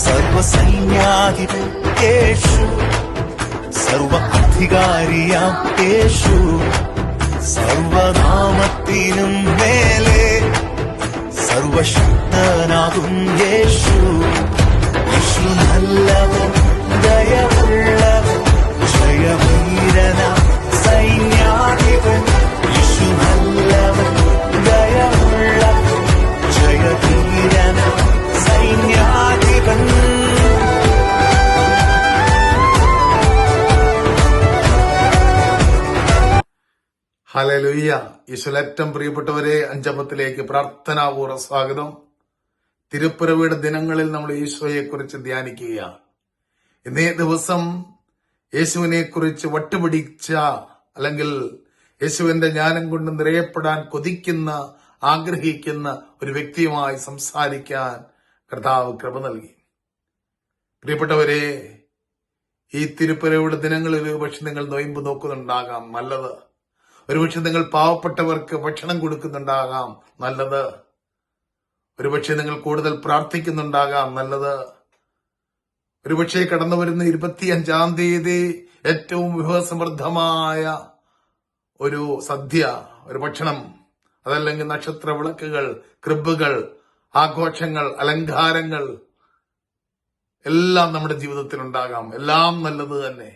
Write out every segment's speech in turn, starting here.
സർവസൈന്യാധിപൻ യേശു, സർവ അധികാരിയാം യേശു, സർവനാമത്തിനും മേലെ സർവശക്തനാകും യേശു. യേശു നല്ലവൻ, ദയവുള്ളവൻ, ജയവീരന സൈന്യാധിപൻ. യേശു നല്ലവൻ, ദയവുള്ളവൻ, ജയവീരന സൈന്യാധിപൻ. ഹല്ലേലൂയ. ഈശോയിലേറ്റവും പ്രിയപ്പെട്ടവരെ, അഞ്ചാമത്തിലേക്ക് പ്രാർത്ഥനാപൂർവ്വ സ്വാഗതം. തിരുപ്പിറവിയുടെ ദിനങ്ങളിൽ നമ്മൾ ഈശോയെ കുറിച്ച് ധ്യാനിക്കുകയാണ്. ഇന്നേ ദിവസം യേശുവിനെ കുറിച്ച് വട്ടുപിടിച്ച അല്ലെങ്കിൽ യേശുവിന്റെ ജ്ഞാനം കൊണ്ട് നിറയപ്പെടാൻ കൊതിക്കുന്ന, ആഗ്രഹിക്കുന്ന ഒരു വ്യക്തിയുമായി സംസാരിക്കാൻ കർത്താവ് കൃപ നൽകി. പ്രിയപ്പെട്ടവരെ, ഈ തിരുപ്പിറവിയുടെ ദിനങ്ങളിൽ ഒരുപക്ഷെ നിങ്ങൾ നൊയമ്പ് നോക്കുന്നുണ്ടാകാം, നല്ലത്. ഒരുപക്ഷെ നിങ്ങൾ പാവപ്പെട്ടവർക്ക് ഭക്ഷണം കൊടുക്കുന്നുണ്ടാകാം, നല്ലത്. ഒരുപക്ഷെ നിങ്ങൾ കൂടുതൽ പ്രാർത്ഥിക്കുന്നുണ്ടാകാം, നല്ലത്. ഒരുപക്ഷെ കടന്നു വരുന്ന 25-ാം തീയതി ഏറ്റവും വിഭവസമൃദ്ധമായ ഒരു സദ്യ, ഒരു ഭക്ഷണം, അതല്ലെങ്കിൽ നക്ഷത്ര വിളക്കുകൾ, ക്രിബുകൾ, ആഘോഷങ്ങൾ, അലങ്കാരങ്ങൾ എല്ലാം നമ്മുടെ ജീവിതത്തിൽ ഉണ്ടാകാം. എല്ലാം നല്ലത് തന്നെ.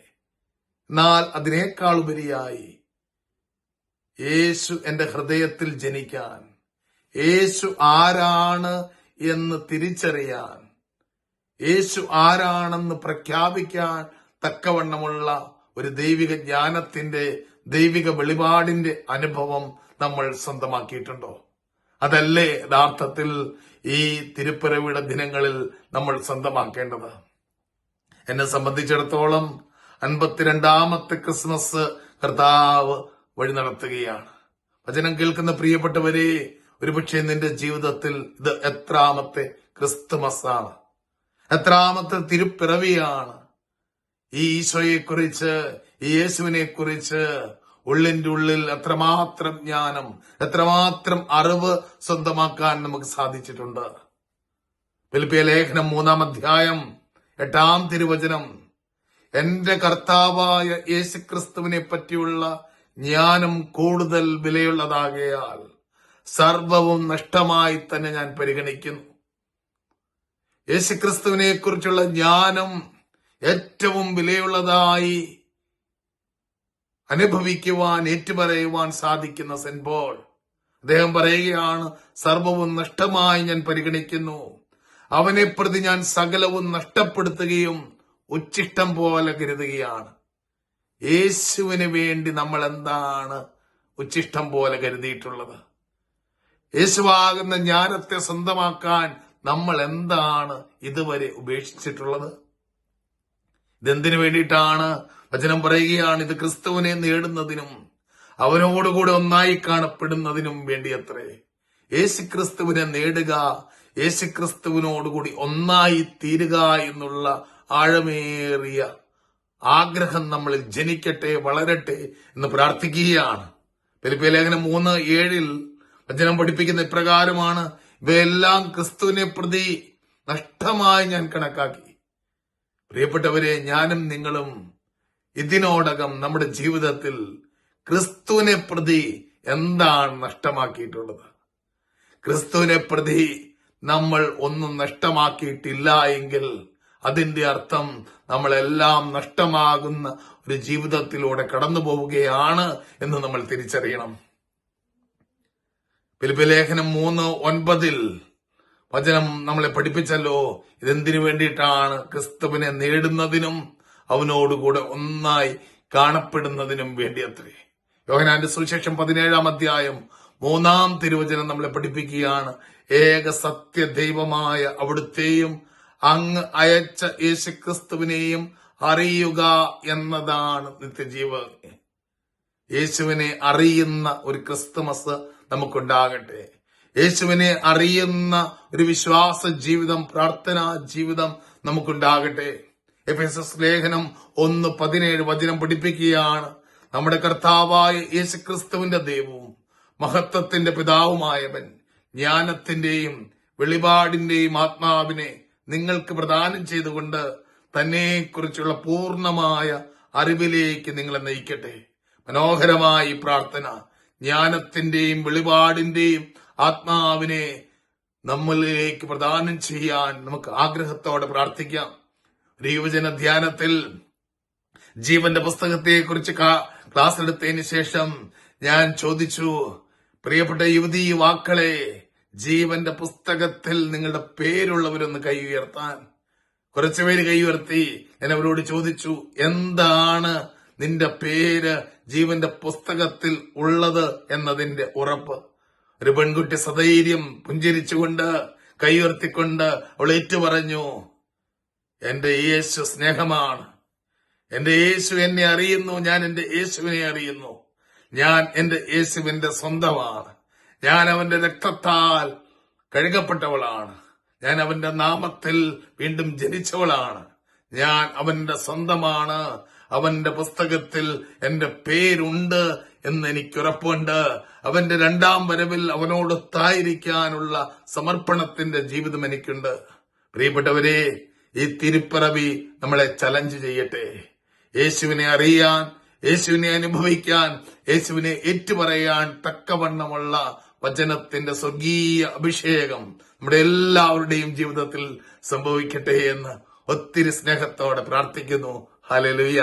എന്നാൽ അതിനേക്കാൾ ഉപരിയായി യേശു എന്റെ ഹൃദയത്തിൽ ജനിക്കാൻ, യേശു ആരാണ് എന്ന് തിരിച്ചറിയാൻ, യേശു ആരാണെന്ന് പ്രഖ്യാപിക്കാൻ തക്കവണ്ണമുള്ള ഒരു ദൈവിക ജ്ഞാനത്തിന്റെ, ദൈവിക വെളിപാടിന്റെ അനുഭവം നമ്മൾ സ്വന്തമാക്കിയിട്ടുണ്ടോ? അതല്ലേ യഥാർത്ഥത്തിൽ ഈ തിരുപ്പിറവിയുടെ ദിനങ്ങളിൽ നമ്മൾ സ്വന്തമാക്കേണ്ടത്. എന്നെ സംബന്ധിച്ചിടത്തോളം 52-ാമത്തെ ക്രിസ്മസ് കർത്താവ് വഴി നടത്തുകയാണ്. വചനം കേൾക്കുന്ന പ്രിയപ്പെട്ടവരെ, ഒരുപക്ഷെ നിന്റെ ജീവിതത്തിൽ ഇത് എത്രാമത്തെ ക്രിസ്തുമസാണ്, എത്രാമത്തെ തിരുപ്പിറവിയാണ്. ഈ ഈശോയെക്കുറിച്ച്, ഈ യേശുവിനെ കുറിച്ച് ഉള്ളിന്റെ ഉള്ളിൽ എത്രമാത്രം ജ്ഞാനം, എത്രമാത്രം അറിവ് സ്വന്തമാക്കാൻ നമുക്ക് സാധിച്ചിട്ടുണ്ട്. ഫിലിപ്പിയ ലേഖനം 3-ാം അധ്യായം 8-ാം തിരുവചനം, എന്റെ കർത്താവായ യേശുക്രിസ്തുവിനെ പറ്റിയുള്ള ജ്ഞാനം കൂടുതൽ വിലയുള്ളതാകയാൽ സർവവും നഷ്ടമായി തന്നെ ഞാൻ പരിഗണിക്കുന്നു. യേശുക്രിസ്തുവിനെ കുറിച്ചുള്ള ജ്ഞാനം ഏറ്റവും വിലയുള്ളതായി അനുഭവിക്കുവാൻ, ഏറ്റുപറയുവാൻ സാധിക്കുന്ന സെന്റ് പോൾ അദ്ദേഹം പറയുകയാണ്, സർവവും നഷ്ടമായി ഞാൻ പരിഗണിക്കുന്നു. അവനെ പ്രതി ഞാൻ സകലവും നഷ്ടപ്പെടുത്തുകയും ഉച്ഛിഷ്ടം പോലെ കരുതുകയാണ്. യേശുവിന് വേണ്ടി നമ്മൾ എന്താണ് ഉച്ഛിഷ്ടം പോലെ കരുതിയിട്ടുള്ളത്? യേശുവാകുന്ന ജ്ഞാനത്തെ സ്വന്തമാക്കാൻ നമ്മൾ എന്താണ് ഇതുവരെ ഉപേക്ഷിച്ചിട്ടുള്ളത്? ഇതെന്തിനു വേണ്ടിയിട്ടാണ്? വചനം പറയുകയാണ്, ഇത് ക്രിസ്തുവിനെ നേടുന്നതിനും അവനോടുകൂടെ ഒന്നായി കാണപ്പെടുന്നതിനും വേണ്ടിയത്രേ. യേശുക്രിസ്തുവിനെ നേടുക, യേശുക്രിസ്തുവിനോടുകൂടി ഒന്നായി തീരുക എന്നുള്ള ആഴമേറിയ ആഗ്രഹം നമ്മളിൽ ജനിക്കട്ടെ, വളരട്ടെ എന്ന് പ്രാർത്ഥിക്കുകയാണ്. ഫിലിപ്പിയ ലേഖനം 3:7 വചനം പഠിപ്പിക്കുന്ന ഇപ്രകാരമാണ്, ഇവയെല്ലാം ക്രിസ്തുവിനെ പ്രതി നഷ്ടമായി ഞാൻ കണക്കാക്കി. പ്രിയപ്പെട്ടവരെ, ഞാനും നിങ്ങളും ഇതിനോടകം നമ്മുടെ ജീവിതത്തിൽ ക്രിസ്തുവിനെ പ്രതി എന്താണ് നഷ്ടമാക്കിയിട്ടുള്ളത്? ക്രിസ്തുവിനെ പ്രതി നമ്മൾ ഒന്നും നഷ്ടമാക്കിയിട്ടില്ല എങ്കിൽ അതിന്റെ അർത്ഥം നമ്മളെല്ലാം നഷ്ടമാകുന്ന ഒരു ജീവിതത്തിലൂടെ കടന്നു പോവുകയാണ് എന്ന് നമ്മൾ തിരിച്ചറിയണം. ഫിലിപ്പിയ ലേഖനം 3:9 വചനം നമ്മളെ പഠിപ്പിച്ചല്ലോ, ഇതെന്തിനു വേണ്ടിയിട്ടാണ്? ക്രിസ്തുവിനെ നേടുന്നതിനും അവനോടുകൂടെ ഒന്നായി കാണപ്പെടുന്നതിനും വേണ്ടിയത്രേ. യോഹന്നാന്റെ സുവിശേഷം 17-ാം അധ്യായം 3-ാം തിരുവചനം നമ്മളെ പഠിപ്പിക്കുകയാണ്, ഏക സത്യ ദൈവമായ അവിടുത്തെയും അങ്ങ് അയച്ച യേശുക്രിസ്തുവിനെയും അറിയുക എന്നതാണ് നിത്യജീവൻ. യേശുവിനെ അറിയുന്ന ഒരു ക്രിസ്തുമസ് നമുക്കുണ്ടാകട്ടെ. യേശുവിനെ അറിയുന്ന ഒരു വിശ്വാസ ജീവിതം, പ്രാർത്ഥനാ ജീവിതം നമുക്കുണ്ടാകട്ടെ. എഫെസസ് ലേഖനം 1:17 വചനം പഠിപ്പിക്കുകയാണ്, നമ്മുടെ കർത്താവായ യേശുക്രിസ്തുവിന്റെ ദൈവവും മഹത്വത്തിന്റെ പിതാവുമായവൻ ജ്ഞാനത്തിന്റെയും വെളിപാടിന്റെയും ആത്മാവിനെ നിങ്ങൾക്ക് പ്രദാനം ചെയ്തുകൊണ്ട് തന്നെക്കുറിച്ചുള്ള പൂർണ്ണമായ അറിവിലേക്ക് നിങ്ങളെ നയിക്കട്ടെ. മനോഹരമായ ഈ പ്രാർത്ഥന ജ്ഞാനത്തിന്റെയും വെളിപാടിന്റെയും ആത്മാവിനെ നമ്മളിലേക്ക് പ്രദാനം ചെയ്യാൻ നമുക്ക് ആഗ്രഹത്തോടെ പ്രാർത്ഥിക്കാം. ഒരു യുവജന ധ്യാനത്തിൽ ജീവന്റെ പുസ്തകത്തെക്കുറിച്ച് ക്ലാസ് എടുത്തതിന് ശേഷം ഞാൻ ചോദിച്ചു, പ്രിയപ്പെട്ട യുവതീ യുവാക്കളെ, ജീവന്റെ പുസ്തകത്തിൽ നിങ്ങളുടെ പേരുള്ളവരൊന്ന് കൈ ഉയർത്താൻ. കുറച്ചുപേര് കൈ ഉയർത്തി. ഞാൻ അവരോട് ചോദിച്ചു, എന്താണ് നിന്റെ പേര് ജീവന്റെ പുസ്തകത്തിൽ ഉള്ളത് എന്നതിന്റെ ഉറപ്പ്? ഒരു പെൺകുട്ടി സധൈര്യം പുഞ്ചിരിച്ചുകൊണ്ട് കൈ ഉയർത്തിക്കൊണ്ട് അവൾ ഏറ്റുപറഞ്ഞു, എന്റെ യേശു സ്നേഹമാണ്, എന്റെ യേശു എന്നെ അറിയുന്നു, ഞാൻ എന്റെ യേശുവിനെ അറിയുന്നു, ഞാൻ എന്റെ യേശുവിന്റെ സ്വന്തമാണ്, ഞാൻ അവന്റെ രക്തത്താൽ കഴുകപ്പെട്ടവളാണ്, ഞാൻ അവന്റെ നാമത്തിൽ വീണ്ടും ജനിച്ചവളാണ്, ഞാൻ അവന്റെ സ്വന്തമാണ്, അവന്റെ പുസ്തകത്തിൽ എന്റെ പേരുണ്ട് എന്ന് എനിക്കുറപ്പുണ്ട്. അവന്റെ രണ്ടാം വരവിൽ അവനോടൊത്തായിരിക്കാനുള്ള സമർപ്പണത്തിന്റെ ജീവിതം എനിക്കുണ്ട്. പ്രിയപ്പെട്ടവരെ, ഈ തിരുപ്പിറവി നമ്മളെ ചലഞ്ച് ചെയ്യട്ടെ. യേശുവിനെ അറിയാൻ, യേശുവിനെ അനുഭവിക്കാൻ, യേശുവിനെ ഏറ്റുപറയാൻ തക്കവണ്ണമുള്ള വചനത്തിന്റെ സ്വർഗീയ അഭിഷേകം നമ്മുടെ എല്ലാവരുടെയും ജീവിതത്തിൽ സംഭവിക്കട്ടെ എന്ന് ഒത്തിരി സ്നേഹത്തോടെ പ്രാർത്ഥിക്കുന്നു. ഹല്ലേലൂയ.